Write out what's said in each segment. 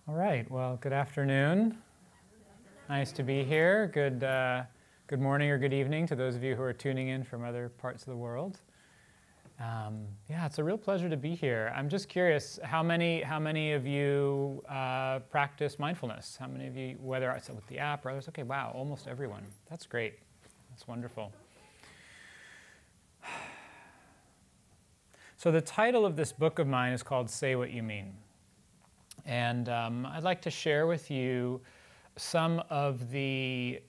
All right, well, good afternoon. Nice to be here. Good morning or good evening to those of you who are tuning in from other parts of the world. Yeah, it's a real pleasure to be here. I'm just curious, how many of you practice mindfulness? How many of you, whether it's with the app or others? Okay, wow, almost everyone. That's great. That's wonderful. So the title of this book of mine is called Say What You Mean. And I'd like to share with you some of the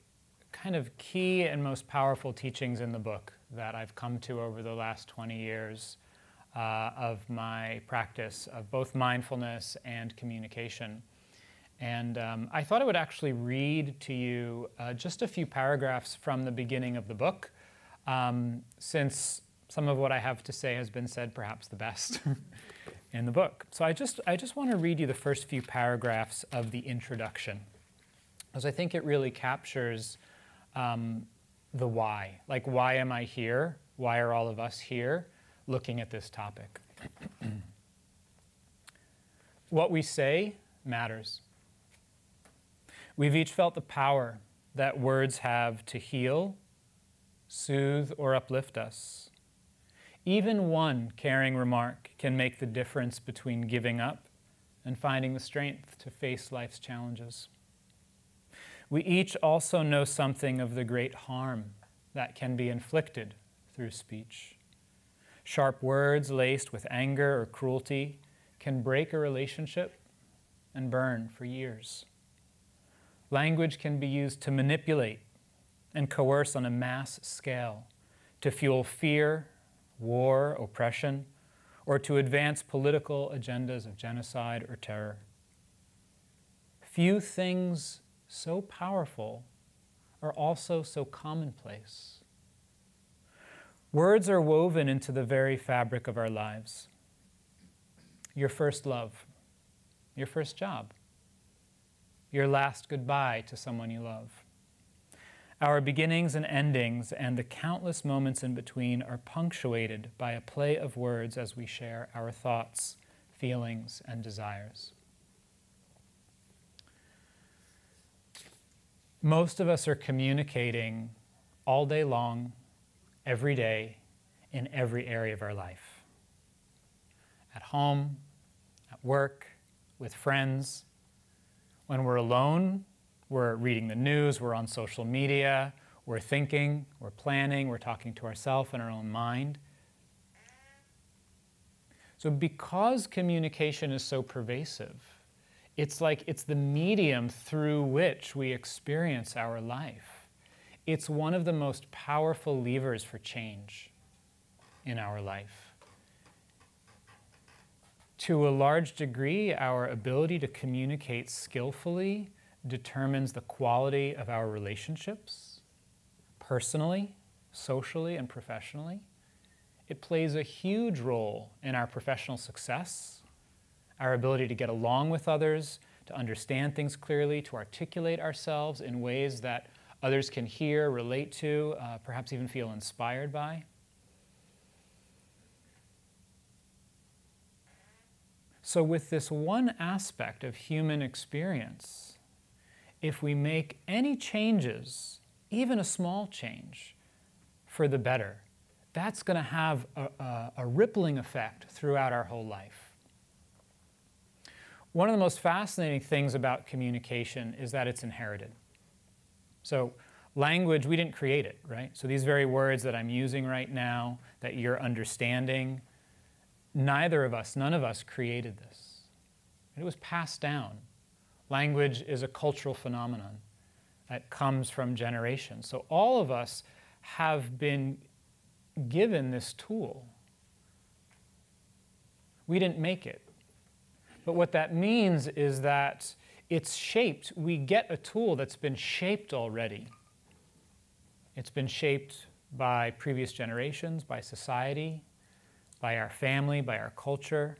kind of key and most powerful teachings in the book that I've come to over the last 20 years of my practice of both mindfulness and communication. And I thought I would actually read to you just a few paragraphs from the beginning of the book, since some of what I have to say has been said perhaps the best in the book. So I just want to read you the first few paragraphs of the introduction, because I think it really captures the why. Like, why am I here? Why are all of us here looking at this topic? What we say matters. We've each felt the power that words have to heal, soothe, or uplift us. Even one caring remark can make the difference between giving up and finding the strength to face life's challenges. We each also know something of the great harm that can be inflicted through speech. Sharp words laced with anger or cruelty can break a relationship and burn for years. Language can be used to manipulate and coerce on a mass scale, to fuel fear, war, oppression, or to advance political agendas of genocide or terror. Few things so powerful are also so commonplace. Words are woven into the very fabric of our lives. Your first love, your first job, your last goodbye to someone you love. Our beginnings and endings and the countless moments in between are punctuated by a play of words as we share our thoughts, feelings, and desires. Most of us are communicating all day long, every day, in every area of our life. At home, at work, with friends. When we're alone, we're reading the news, we're on social media, we're thinking, we're planning, we're talking to ourselves in our own mind. So because communication is so pervasive, it's like it's the medium through which we experience our life. It's one of the most powerful levers for change in our life. To a large degree, our ability to communicate skillfully determines the quality of our relationships, personally, socially, and professionally. It plays a huge role in our professional success, our ability to get along with others, to understand things clearly, to articulate ourselves in ways that others can hear, relate to, perhaps even feel inspired by. So with this one aspect of human experience, if we make any changes, even a small change, for the better, that's going to have a rippling effect throughout our whole life. One of the most fascinating things about communication is that it's inherited. So language, we didn't create it, right? So these very words that I'm using right now, that you're understanding, none of us created this. It was passed down. Language is a cultural phenomenon that comes from generations. So all of us have been given this tool. We didn't make it. But what that means is that it's shaped. We get a tool that's been shaped already. It's been shaped by previous generations, by society, by our family, by our culture,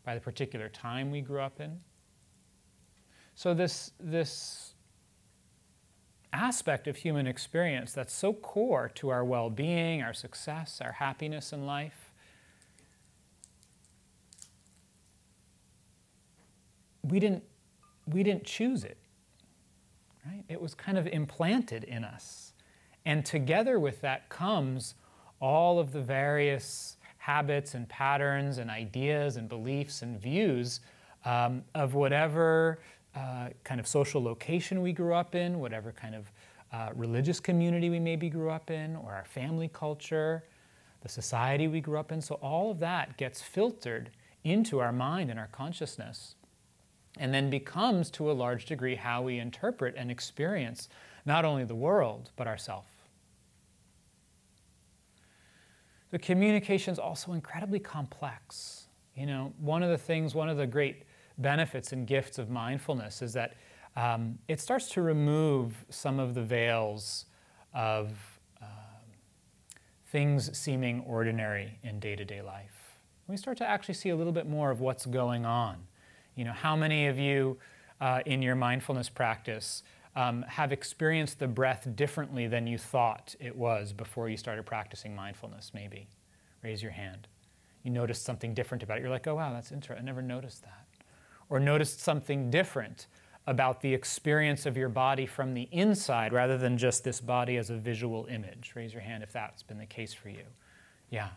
by the particular time we grew up in. So this aspect of human experience that's so core to our well-being, our success, our happiness in life, we didn't we didn't choose it, right? It was kind of implanted in us. And together with that comes all of the various habits and patterns and ideas and beliefs and views of whatever kind of social location we grew up in, whatever kind of religious community we maybe grew up in, or our family culture, the society we grew up in. So all of that gets filtered into our mind and our consciousness, and then becomes, to a large degree, how we interpret and experience not only the world, but ourselves. The communication is also incredibly complex. You know, one of the great benefits and gifts of mindfulness is that it starts to remove some of the veils of things seeming ordinary in day-to-day life. We start to actually see a little bit more of what's going on. You know, how many of you in your mindfulness practice have experienced the breath differently than you thought it was before you started practicing mindfulness, maybe? Raise your hand. You noticed something different about it. You're like, oh, wow, that's interesting. I never noticed that. Or noticed something different about the experience of your body from the inside rather than just this body as a visual image. Raise your hand if that's been the case for you. Yeah.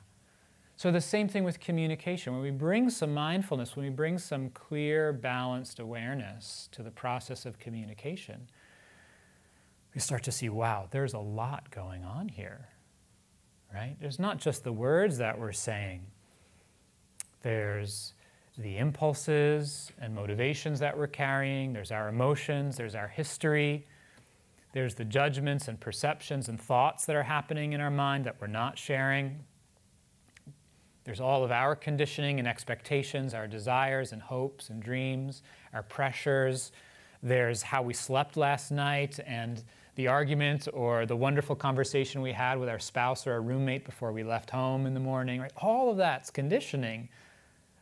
So the same thing with communication. When we bring some mindfulness, when we bring some clear, balanced awareness to the process of communication, we start to see, wow, there's a lot going on here, right? There's not just the words that we're saying. There's the impulses and motivations that we're carrying. There's our emotions. There's our history. There's the judgments and perceptions and thoughts that are happening in our mind that we're not sharing. There's all of our conditioning and expectations, our desires and hopes and dreams, our pressures. There's how we slept last night and the argument or the wonderful conversation we had with our spouse or our roommate before we left home in the morning. Right? All of that's conditioning.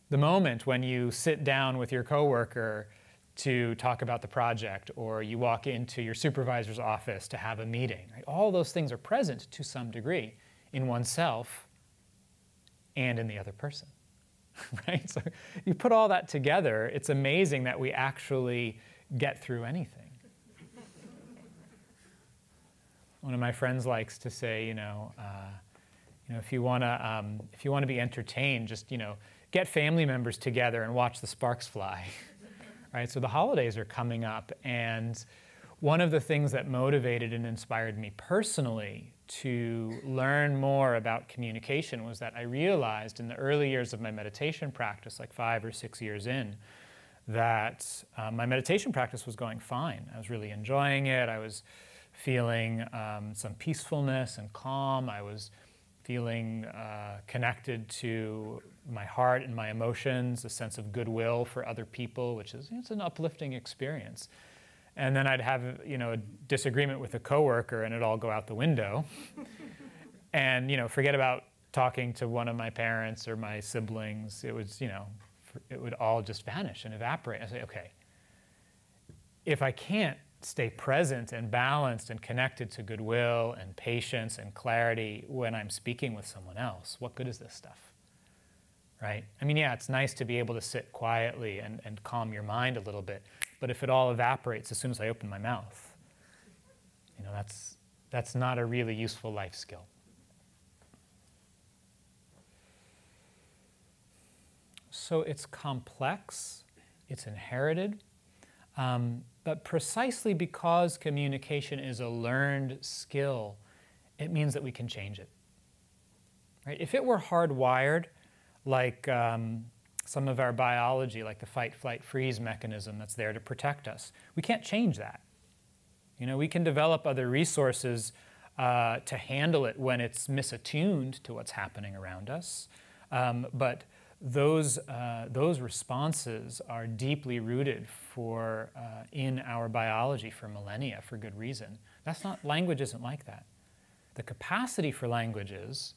The moment when you sit down with your coworker to talk about the project, or you walk into your supervisor's office to have a meeting, right? All those things are present to some degree in oneself and in the other person, right? So you put all that together, it's amazing that we actually get through anything. One of my friends likes to say, if you want to be entertained, just get family members together and watch the sparks fly, right? So the holidays are coming up, and one of the things that motivated and inspired me personally to learn more about communication was that I realized in the early years of my meditation practice, like 5 or 6 years in, that my meditation practice was going fine. I was really enjoying it. I was feeling some peacefulness and calm. I was feeling connected to my heart and my emotions, a sense of goodwill for other people, which is it's an uplifting experience. And then I'd have a disagreement with a coworker, and it'd all go out the window, and forget about talking to one of my parents or my siblings. It was it would all just vanish and evaporate. I say, okay, if I can't stay present and balanced and connected to goodwill and patience and clarity when I'm speaking with someone else, what good is this stuff, right? I mean, yeah, it's nice to be able to sit quietly and calm your mind a little bit, but if it all evaporates as soon as I open my mouth, that's not a really useful life skill. So it's complex, it's inherited, but precisely because communication is a learned skill, it means that we can change it. Right? If it were hardwired, like some of our biology, like the fight, flight, freeze mechanism that's there to protect us, we can't change that. We can develop other resources to handle it when it's misattuned to what's happening around us, but those responses are deeply rooted in our biology for millennia for good reason. Language isn't like that. The capacity for language is,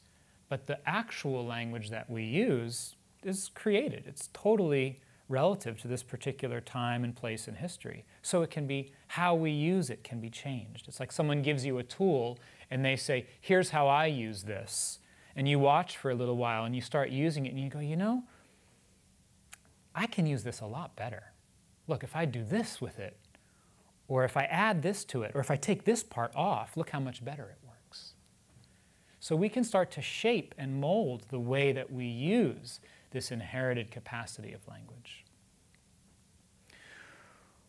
but the actual language that we use is created. It's totally relative to this particular time and place in history. So it can be, how we use it can be changed. It's like someone gives you a tool and they say, here's how I use this. And you watch for a little while and you start using it and you go, I can use this a lot better. look, if I do this with it, or if I add this to it, or if I take this part off, look how much better it works. So we can start to shape and mold the way that we use this inherited capacity of language.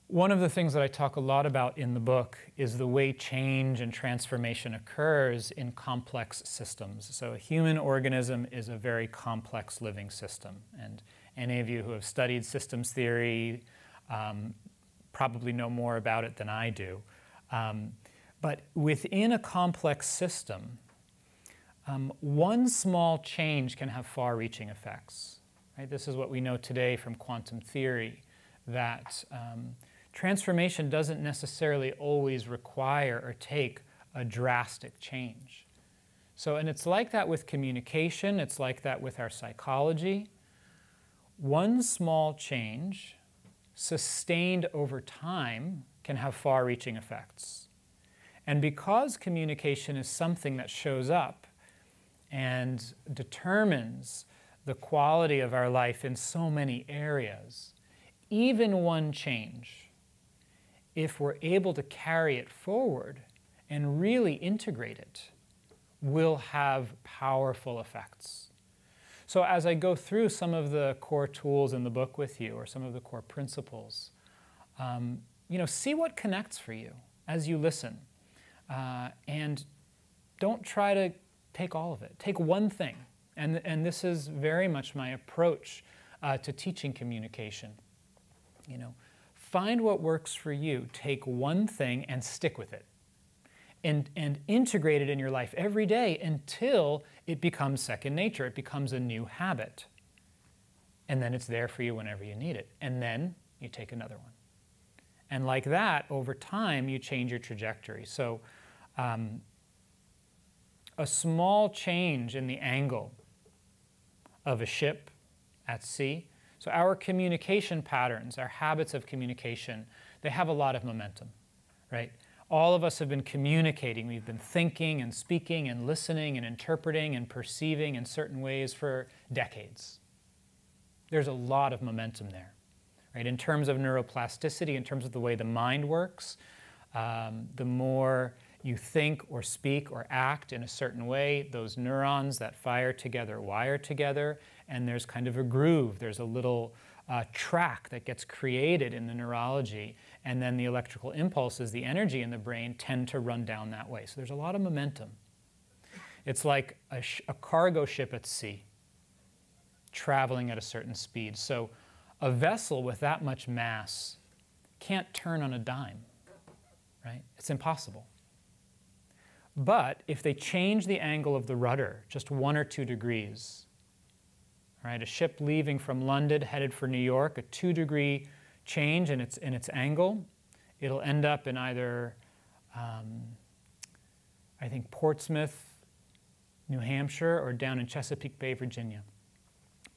One of the things that I talk a lot about in the book is the way change and transformation occurs in complex systems. So a human organism is a very complex living system. And any of you who have studied systems theory probably know more about it than I do. But within a complex system, one small change can have far-reaching effects. Right? This is what we know today from quantum theory, that transformation doesn't necessarily always require or take a drastic change. So, and it's like that with communication, it's like that with our psychology. One small change, sustained over time, can have far-reaching effects. And because communication is something that shows up and determines the quality of our life in so many areas, even one change, if we're able to carry it forward and really integrate it, will have powerful effects. So as I go through some of the core tools in the book with you, or some of the core principles, see what connects for you as you listen. And don't try to take all of it. Take one thing. And this is very much my approach to teaching communication. Find what works for you. Take one thing and stick with it. And integrate it in your life every day until it becomes second nature. It becomes a new habit. And then it's there for you whenever you need it. And then you take another one. And like that, over time, you change your trajectory. So a small change in the angle of a ship at sea. So our communication patterns, our habits of communication, they have a lot of momentum, right? All of us have been communicating. We've been thinking and speaking and listening and interpreting and perceiving in certain ways for decades. There's a lot of momentum there, right? In terms of neuroplasticity, in terms of the way the mind works, the more you think or speak or act in a certain way, those neurons that fire together wire together, and there's kind of a groove. There's a little track that gets created in the neurology, and then the electrical impulses, the energy in the brain, tend to run down that way. So there's a lot of momentum. It's like a cargo ship at sea, traveling at a certain speed. So a vessel with that much mass can't turn on a dime, right? It's impossible. But if they change the angle of the rudder just 1 or 2 degrees, right, a ship leaving from London headed for New York, a 2-degree change in its angle, it'll end up in either, I think, Portsmouth, New Hampshire, or down in Chesapeake Bay, Virginia.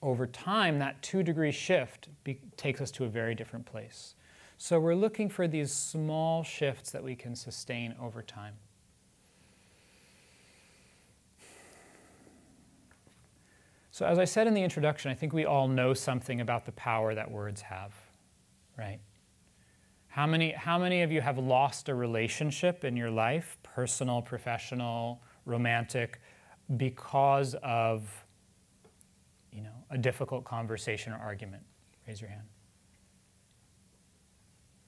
Over time, that 2-degree shift takes us to a very different place. So we're looking for these small shifts that we can sustain over time. So as I said in the introduction, I think we all know something about the power that words have, right? How many of you have lost a relationship in your life, personal, professional, romantic, because of, a difficult conversation or argument? Raise your hand.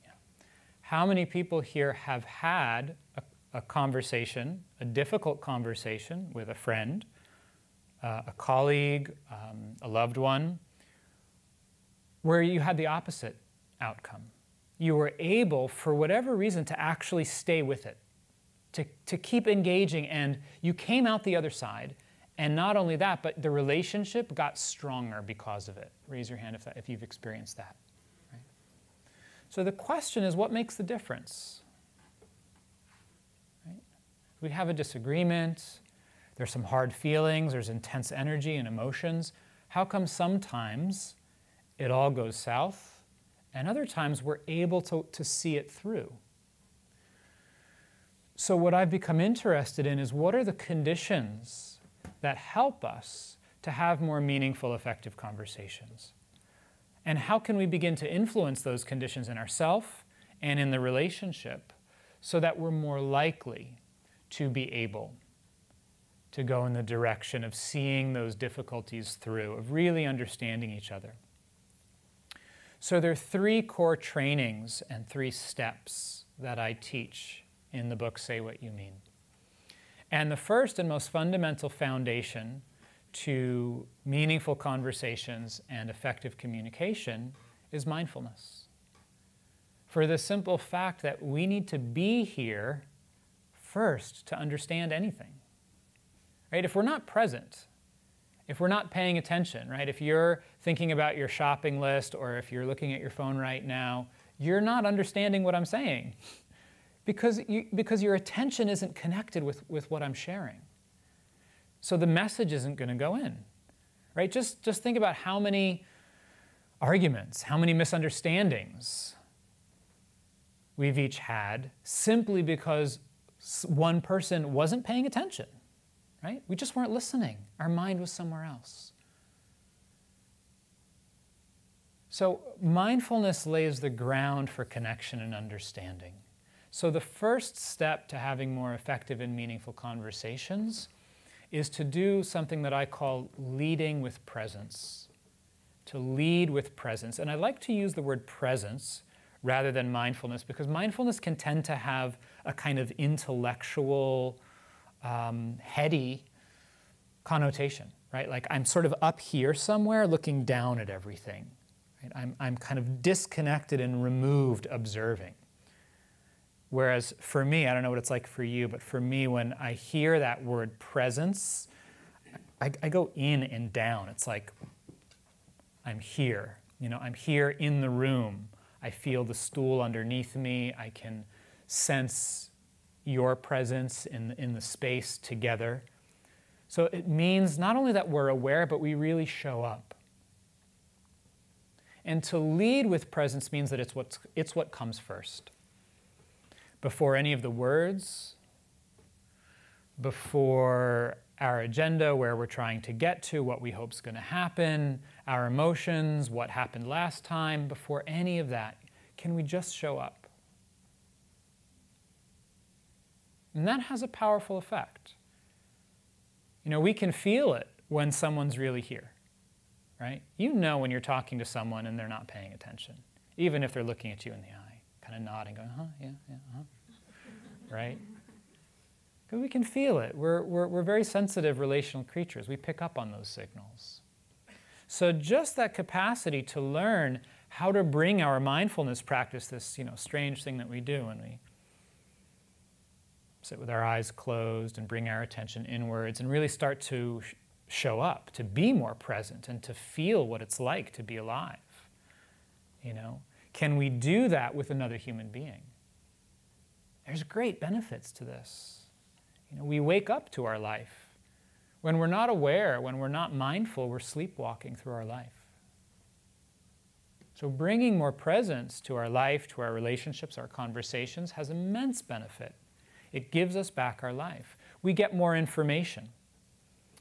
Yeah. How many people here have had a conversation, a difficult conversation with a friend, a colleague, a loved one, where you had the opposite outcome? You were able, for whatever reason, to actually stay with it, to keep engaging, and you came out the other side. And not only that, but the relationship got stronger because of it. Raise your hand if you've experienced that. Right? So the question is, what makes the difference? Right? We have a disagreement. There's some hard feelings. There's intense energy and emotions. How come sometimes it all goes south, and other times we're able to see it through? So what I've become interested in is, what are the conditions that help us to have more meaningful, effective conversations? And how can we begin to influence those conditions in ourselves and in the relationship so that we're more likely to be able to go in the direction of seeing those difficulties through, of really understanding each other. So there are 3 core trainings and 3 steps that I teach in the book, Say What You Mean. And the first and most fundamental foundation to meaningful conversations and effective communication is mindfulness. For the simple fact that we need to be here first to understand anything. Right? If we're not present, if we're not paying attention, right? If you're thinking about your shopping list or if you're looking at your phone right now, you're not understanding what I'm saying because your attention isn't connected with what I'm sharing. So the message isn't going to go in, right? Just think about how many arguments, how many misunderstandings we've each had simply because one person wasn't paying attention. Right? We just weren't listening. Our mind was somewhere else. So mindfulness lays the ground for connection and understanding. So the first step to having more effective and meaningful conversations is to do something that I call leading with presence. To lead with presence. And I like to use the word presence rather than mindfulness because mindfulness can tend to have a kind of intellectual, heady connotation, right? Like I'm sort of up here somewhere looking down at everything. Right? I'm kind of disconnected and removed observing. Whereas for me, I don't know what it's like for you, but for me, when I hear that word presence, I go in and down. It's like I'm here. You know, I'm here in the room. I feel the stool underneath me. I can sense your presence in the space together. So it means not only that we're aware, but we really show up. And to lead with presence means that it's what comes first. Before any of the words, before our agenda, where we're trying to get to, what we hope is going to happen, our emotions, what happened last time, before any of that, can we just show up? And that has a powerful effect. You know, we can feel it when someone's really here, right? You know when you're talking to someone and they're not paying attention, even if they're looking at you in the eye, kind of nodding, going, yeah, right? Because we can feel it. We're very sensitive relational creatures. We pick up on those signals. So just that capacity to learn how to bring our mindfulness practice, this, strange thing that we do when we sit with our eyes closed and bring our attention inwards and really start to show up, to be more present and to feel what it's like to be alive. Can we do that with another human being? There's great benefits to this. We wake up to our life. When we're not aware, when we're not mindful, we're sleepwalking through our life. So bringing more presence to our life, to our relationships, our conversations has immense benefit. It gives us back our life. We get more information.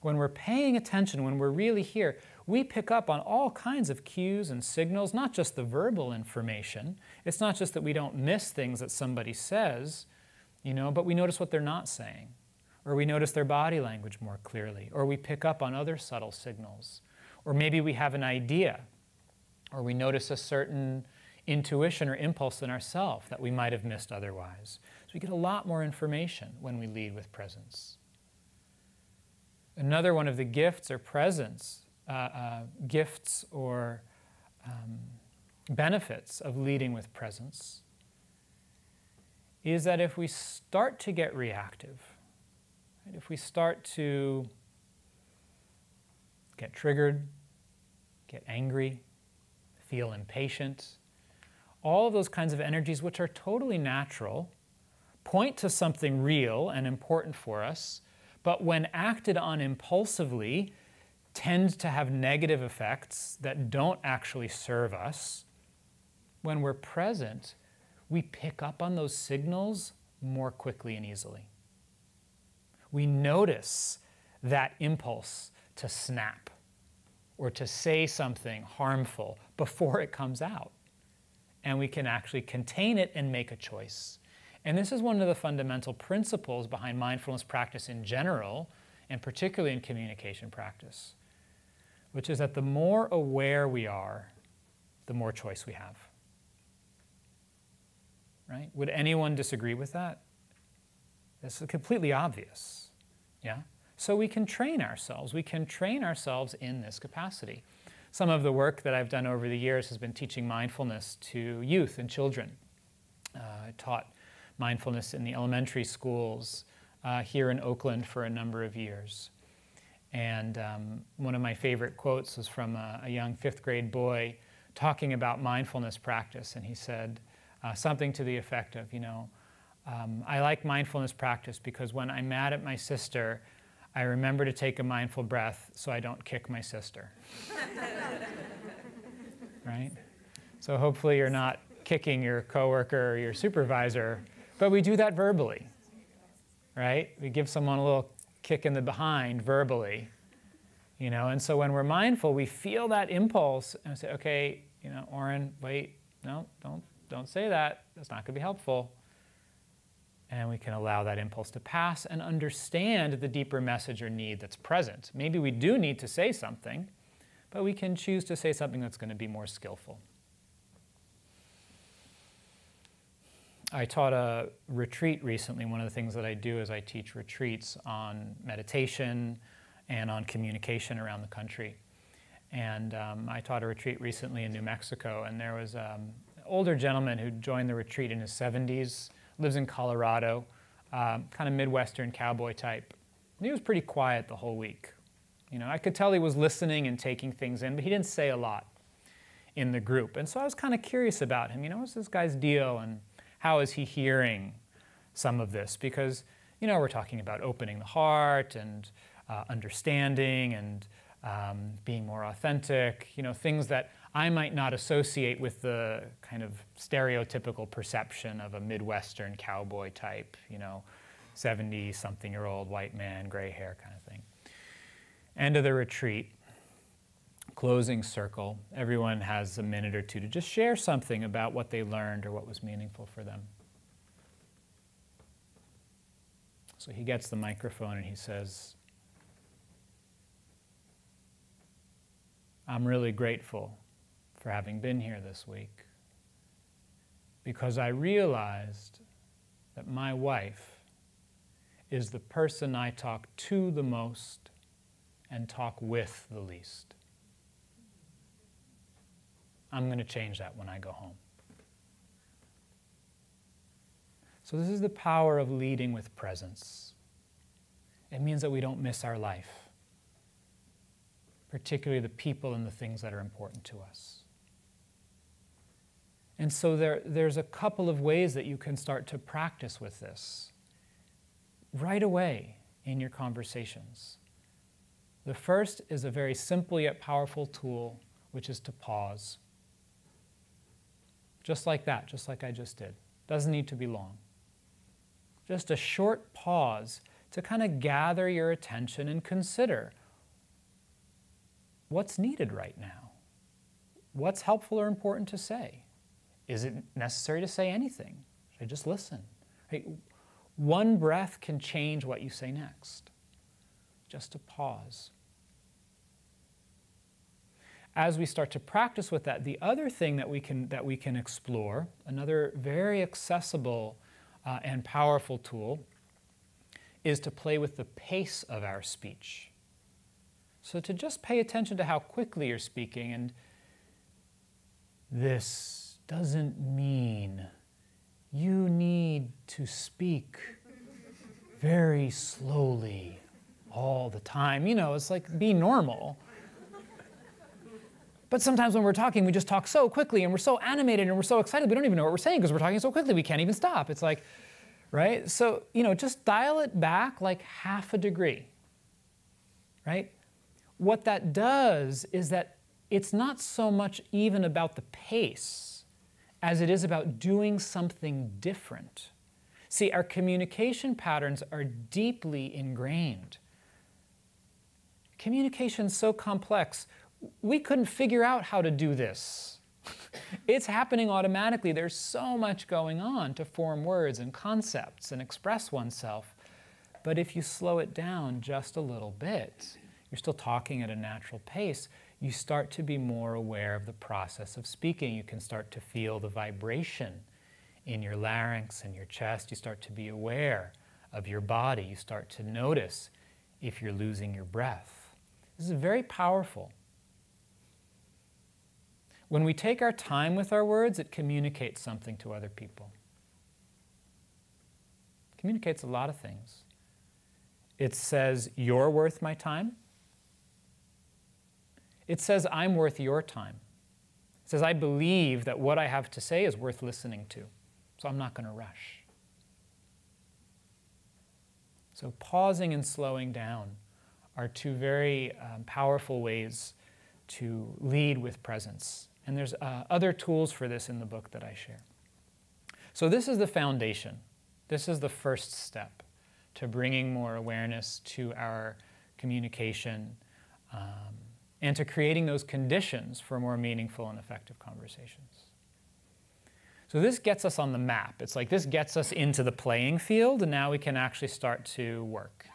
When we're paying attention, when we're really here, we pick up on all kinds of cues and signals, not just the verbal information. It's not just that we don't miss things that somebody says, but we notice what they're not saying. Or we notice their body language more clearly. Or we pick up on other subtle signals. Or maybe we have an idea. Or we notice a certain intuition or impulse in ourselves that we might have missed otherwise. So we get a lot more information when we lead with presence. Another one of the gifts or benefits of leading with presence is that if we start to get reactive, right, if we start to get triggered, get angry, feel impatient, all of those kinds of energies, which are totally natural, point to something real and important for us, but when acted on impulsively, tend to have negative effects that don't actually serve us. When we're present, we pick up on those signals more quickly and easily. We notice that impulse to snap or to say something harmful before it comes out. And we can actually contain it and make a choice. And this is one of the fundamental principles behind mindfulness practice in general, and particularly in communication practice, which is that the more aware we are, the more choice we have. Right? Would anyone disagree with that? This is completely obvious. Yeah? So we can train ourselves. We can train ourselves in this capacity. Some of the work that I've done over the years has been teaching mindfulness to youth and children. I taught mindfulness in the elementary schools here in Oakland for a number of years. And one of my favorite quotes was from a young 5th grade boy talking about mindfulness practice. And he said something to the effect of, I like mindfulness practice because when I'm mad at my sister, I remember to take a mindful breath so I don't kick my sister. Right? So hopefully you're not kicking your coworker or your supervisor, but we do that verbally. Right? We give someone a little kick in the behind verbally. And so when we're mindful, we feel that impulse and say, okay, Oren, wait, no, don't say that. That's not going to be helpful. And we can allow that impulse to pass and understand the deeper message or need that's present. Maybe we do need to say something, but we can choose to say something that's going to be more skillful. I taught a retreat recently. One of the things that I do is I teach retreats on meditation and on communication around the country. And I taught a retreat recently in New Mexico, and there was an older gentleman who joined the retreat in his 70s, lives in Colorado, kind of Midwestern cowboy type. And he was pretty quiet the whole week. I could tell he was listening and taking things in, but he didn't say a lot in the group. And so I was kind of curious about him. What's this guy's deal, and how is he hearing some of this? Because, we're talking about opening the heart and understanding and being more authentic, things that I might not associate with the kind of stereotypical perception of a Midwestern cowboy type, 70-something-year-old white man, gray hair kind of thing. End of the retreat, closing circle. Everyone has a minute or two to just share something about what they learned or what was meaningful for them. So he gets the microphone and he says, I'm really grateful for having been here this week because I realized that my wife is the person I talk to the most and talk with the least. I'm going to change that when I go home. So this is the power of leading with presence. It means that we don't miss our life, particularly the people and the things that are important to us. And so there's a couple of ways that you can start to practice with this right away in your conversations. The first is a very simple yet powerful tool, which is to pause. Just like that, just like I just did. Doesn't need to be long. Just a short pause to kind of gather your attention and consider what's needed right now. What's helpful or important to say? Is it necessary to say anything? Should I just listen? Right? One breath can change what you say next. Just a pause. As we start to practice with that, the other thing that we can explore, another very accessible and powerful tool, is to play with the pace of our speech. So to just pay attention to how quickly you're speaking, and this doesn't mean you need to speak very slowly all the time. It's like, be normal. But sometimes when we're talking, we just talk so quickly, and we're so animated, and we're so excited, we don't even know what we're saying because we're talking so quickly, we can't even stop. It's like, right? So, just dial it back like half a degree, right? What that does is that it's not so much even about the pace as it is about doing something different. See, our communication patterns are deeply ingrained. Communication's so complex. we couldn't figure out how to do this. It's happening automatically. There's so much going on to form words and concepts and express oneself. But if you slow it down just a little bit, you're still talking at a natural pace, you start to be more aware of the process of speaking. You can start to feel the vibration in your larynx and your chest. You start to be aware of your body. You start to notice if you're losing your breath. This is very powerful. When we take our time with our words, it communicates something to other people. It communicates a lot of things. It says, you're worth my time. It says, I'm worth your time. It says, I believe that what I have to say is worth listening to, so I'm not going to rush. So pausing and slowing down are two very powerful ways to lead with presence. And there's other tools for this in the book that I share. So this is the foundation. This is the first step to bringing more awareness to our communication and to creating those conditions for more meaningful and effective conversations. So this gets us on the map. It's like this gets us into the playing field, and now we can actually start to work.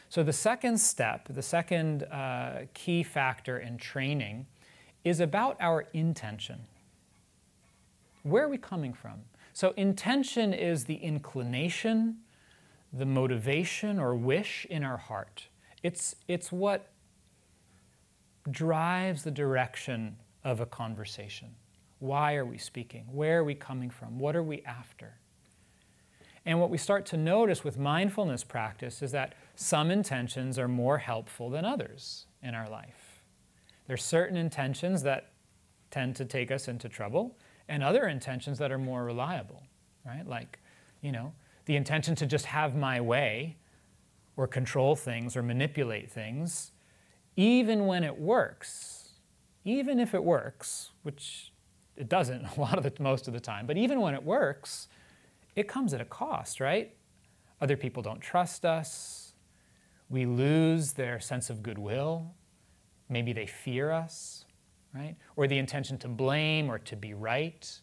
So the second step, the second key factor in training is about our intention. Where are we coming from? So intention is the inclination, the motivation or wish in our heart. It's what drives the direction of a conversation. Why are we speaking? Where are we coming from? What are we after? And what we start to notice with mindfulness practice is that some intentions are more helpful than others in our life. There's certain intentions that tend to take us into trouble, and other intentions that are more reliable, right? Like, the intention to just have my way, or control things, or manipulate things, even when it works, even if it works, which it doesn't most of the time, but even when it works, it comes at a cost, right? Other people don't trust us. We lose their sense of goodwill. Maybe they fear us, right? Or the intention to blame or to be right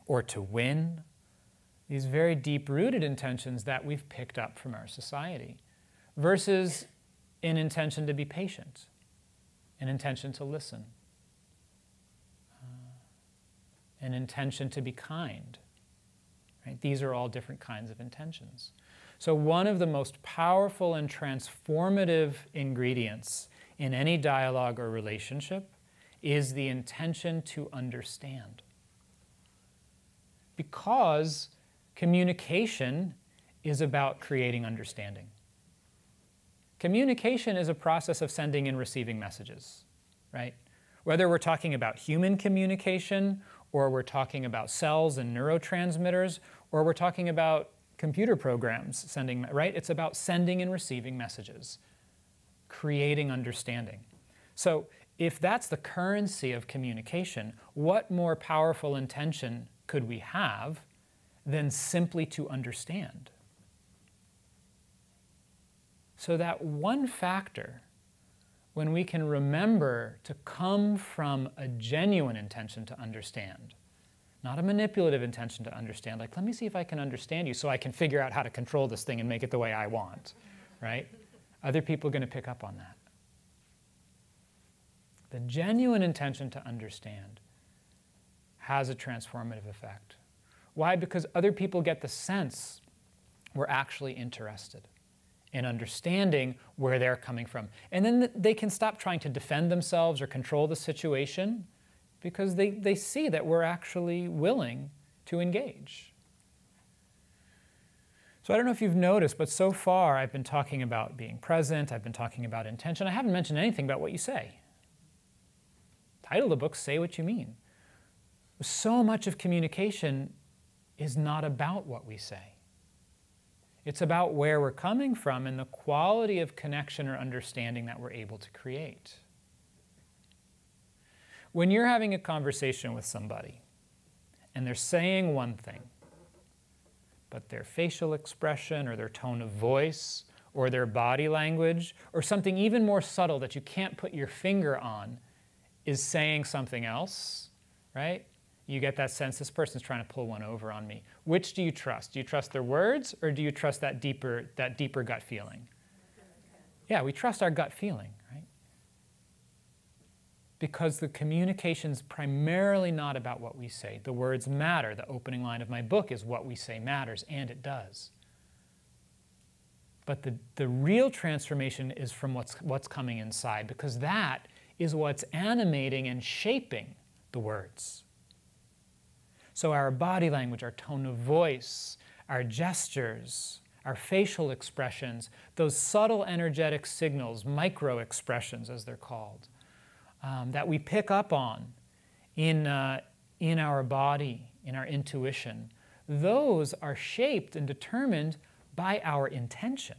or to win. These very deep-rooted intentions that we've picked up from our society versus an intention to be patient, an intention to listen, an intention to be kind. Right? These are all different kinds of intentions. So one of the most powerful and transformative ingredients in any dialogue or relationship is the intention to understand. Because communication is about creating understanding. Communication is a process of sending and receiving messages, right? Whether we're talking about human communication, or we're talking about cells and neurotransmitters, or we're talking about computer programs sending, right? It's about sending and receiving messages, creating understanding. So if that's the currency of communication, what more powerful intention could we have than simply to understand? So that one factor, when we can remember to come from a genuine intention to understand, not a manipulative intention to understand, like, let me see if I can understand you so I can figure out how to control this thing and make it the way I want, right? Other people are going to pick up on that. The genuine intention to understand has a transformative effect. Why? Because other people get the sense we're actually interested in understanding where they're coming from. And then they can stop trying to defend themselves or control the situation because they see that we're actually willing to engage. So I don't know if you've noticed, but so far I've been talking about being present, I've been talking about intention. I haven't mentioned anything about what you say. Title of the book, Say What You Mean. So much of communication is not about what we say. It's about where we're coming from and the quality of connection or understanding that we're able to create. When you're having a conversation with somebody and they're saying one thing, but their facial expression or their tone of voice or their body language, or something even more subtle that you can't put your finger on is saying something else, right? You get that sense this person's trying to pull one over on me. Which do you trust? Do you trust their words, or do you trust that deeper gut feeling? Yeah, we trust our gut feeling, right? Because the communication's primarily not about what we say. The words matter. The opening line of my book is what we say matters, and it does. But the real transformation is from what's coming inside, because that is what's animating and shaping the words. So our body language, our tone of voice, our gestures, our facial expressions, those subtle energetic signals, micro-expressions as they're called, that we pick up on in our body, in our intuition, those are shaped and determined by our intention,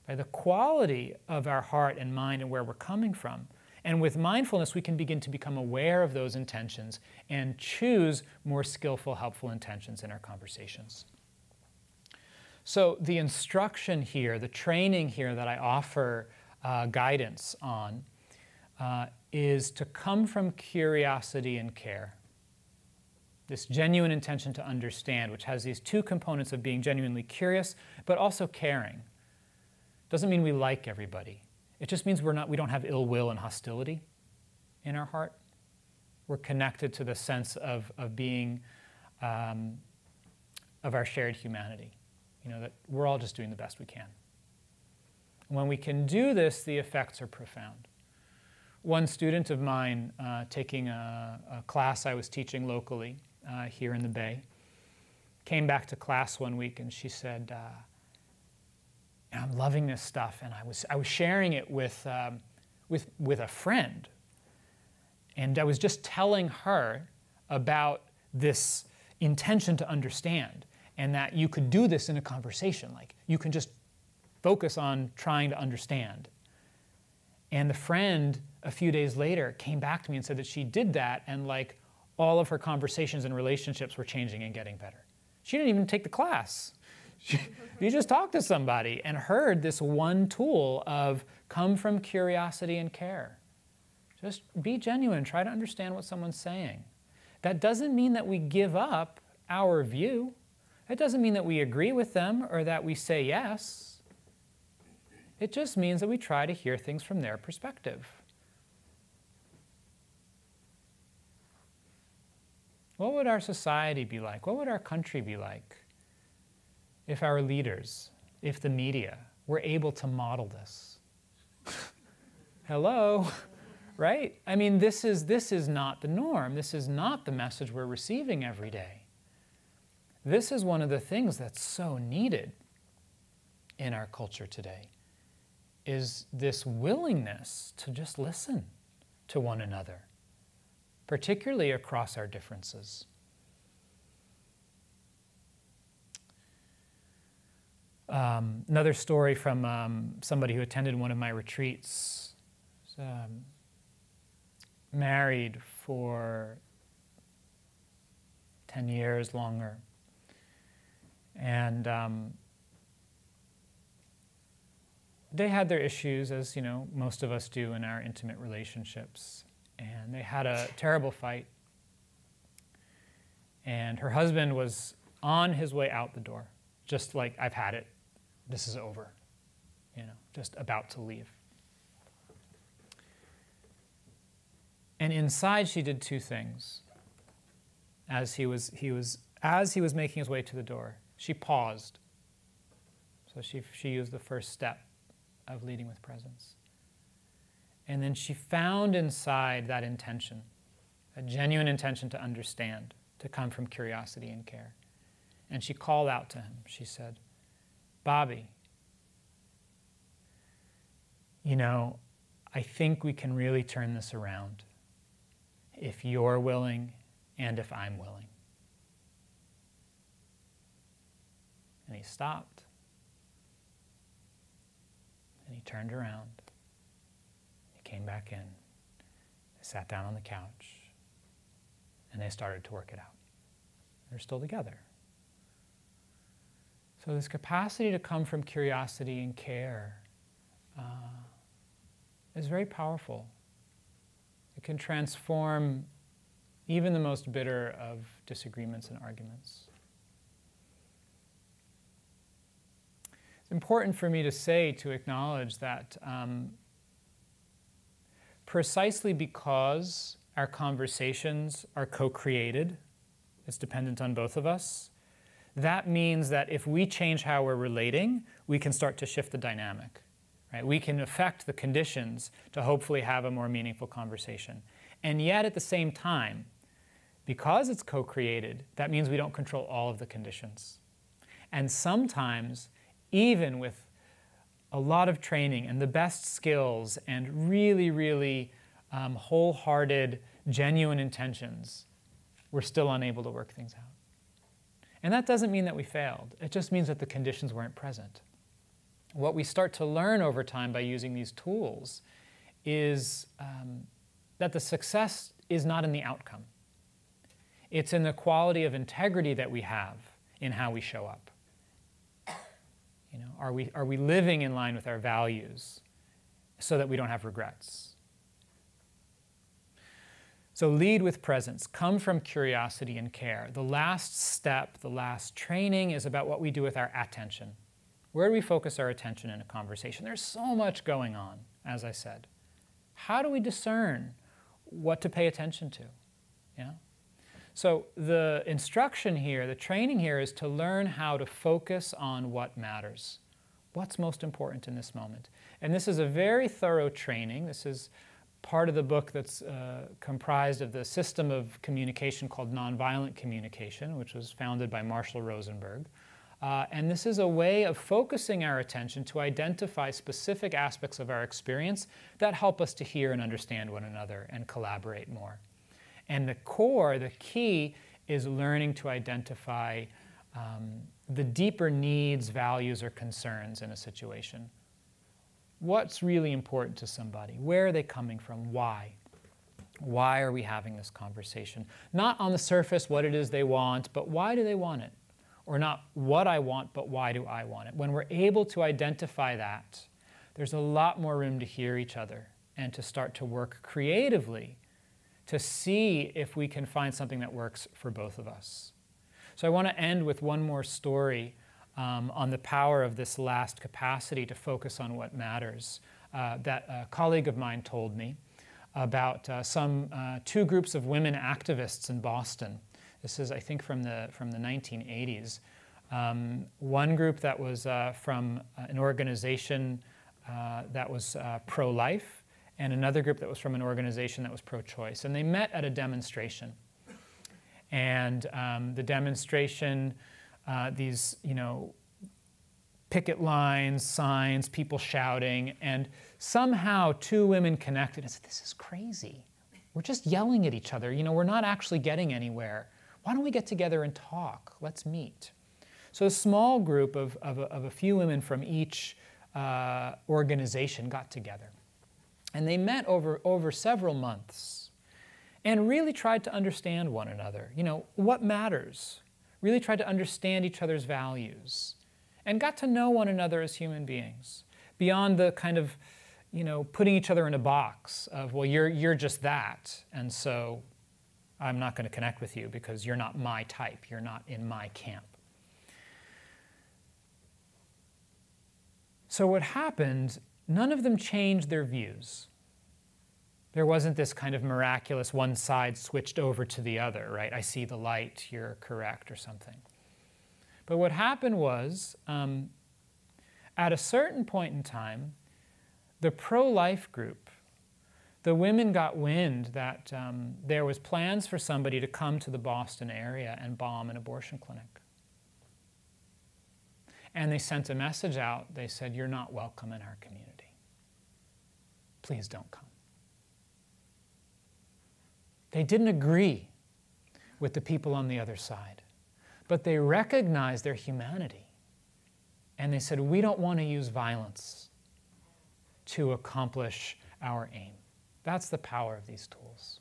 by the quality of our heart and mind and where we're coming from. And with mindfulness, we can begin to become aware of those intentions and choose more skillful, helpful intentions in our conversations. So the instruction here, the training here that I offer guidance on is to come from curiosity and care. This genuine intention to understand, which has these two components of being genuinely curious, but also caring. Doesn't mean we like everybody. It just means we don't have ill will and hostility in our heart. We're connected to the sense of being, of our shared humanity. You know, that we're all just doing the best we can. And when we can do this, the effects are profound. One student of mine taking a class I was teaching locally here in the Bay came back to class one week and she said, I'm loving this stuff, and I was sharing it with a friend, and I was just telling her about this intention to understand, and that you could do this in a conversation, like you can just focus on trying to understand. And the friend, a few days later, came back to me and said that she did that, and like all of her conversations and relationships were changing and getting better. She didn't even take the class. You just talked to somebody and heard this one tool of come from curiosity and care. Just be genuine, try to understand what someone's saying. That doesn't mean that we give up our view. It doesn't mean that we agree with them or that we say yes. It just means that we try to hear things from their perspective. What would our society be like? What would our country be like if our leaders, if the media were able to model this? Hello, right? I mean, this is not the norm. This is not the message we're receiving every day. This is one of the things that's so needed in our culture today, is this willingness to just listen to one another, particularly across our differences. Another story from somebody who attended one of my retreats. Married for 10 years longer. And they had their issues, as you know, most of us do in our intimate relationships. And they had a terrible fight. And her husband was on his way out the door, just like, I've had it. This is over, you know, just about to leave. And inside she did two things. As he was making his way to the door, she paused. So she used the first step of leading with presence. And then she found inside that intention, a genuine intention to understand, to come from curiosity and care. And she called out to him. She said, Bobby, you know, I think we can really turn this around if you're willing and if I'm willing. And he stopped. And he turned around. He came back in. They sat down on the couch. And they started to work it out. They're still together. So this capacity to come from curiosity and care is very powerful. It can transform even the most bitter of disagreements and arguments. It's important for me to say, to acknowledge that precisely because our conversations are co-created, it's dependent on both of us, that means that if we change how we're relating, we can start to shift the dynamic. Right? We can affect the conditions to hopefully have a more meaningful conversation. And yet at the same time, because it's co-created, that means we don't control all of the conditions. And sometimes, even with a lot of training and the best skills and really, really wholehearted, genuine intentions, we're still unable to work things out. And that doesn't mean that we failed. It just means that the conditions weren't present. What we start to learn over time by using these tools is that the success is not in the outcome. It's in the quality of integrity that we have in how we show up. You know, are we living in line with our values so that we don't have regrets? So lead with presence. Come from curiosity and care. The last step, the last training is about what we do with our attention. Where do we focus our attention in a conversation? There's so much going on, as I said. How do we discern what to pay attention to? Yeah? So the instruction here, the training here, is to learn how to focus on what matters. What's most important in this moment? And this is a very thorough training. This is part of the book that's comprised of the system of communication called nonviolent communication, which was founded by Marshall Rosenberg. And this is a way of focusing our attention to identify specific aspects of our experience that help us to hear and understand one another and collaborate more. And the core, the key, is learning to identify the deeper needs, values, or concerns in a situation. What's really important to somebody? Where are they coming from? Why? Why are we having this conversation? Not on the surface what it is they want, but why do they want it? Or not what I want, but why do I want it? When we're able to identify that, there's a lot more room to hear each other and to start to work creatively to see if we can find something that works for both of us. So I want to end with one more story on the power of this last capacity to focus on what matters that a colleague of mine told me about two groups of women activists in Boston. This is, I think, from the 1980s. One group that was from an organization that was pro-life, and another group that was from an organization that was pro-choice. And they met at a demonstration. And the demonstration, these, picket lines, signs, people shouting, and somehow two women connected and said, "This is crazy. We're just yelling at each other. We're not actually getting anywhere. Why don't we get together and talk? Let's meet." So a small group of a few women from each organization got together. And they met over several months and really tried to understand one another. What matters? Really tried to understand each other's values and got to know one another as human beings beyond the kind of, putting each other in a box of, well, you're just that, and so I'm not going to connect with you because you're not my type. You're not in my camp. So what happened, none of them changed their views. There wasn't this kind of miraculous one side switched over to the other, right? I see the light, you're correct, or something. But what happened was, at a certain point in time, the pro-life group, the women got wind that there was plans for somebody to come to the Boston area and bomb an abortion clinic. And they sent a message out. They said, "You're not welcome in our community. Please don't come." They didn't agree with the people on the other side, but they recognized their humanity. And they said, "We don't want to use violence to accomplish our aim." That's the power of these tools.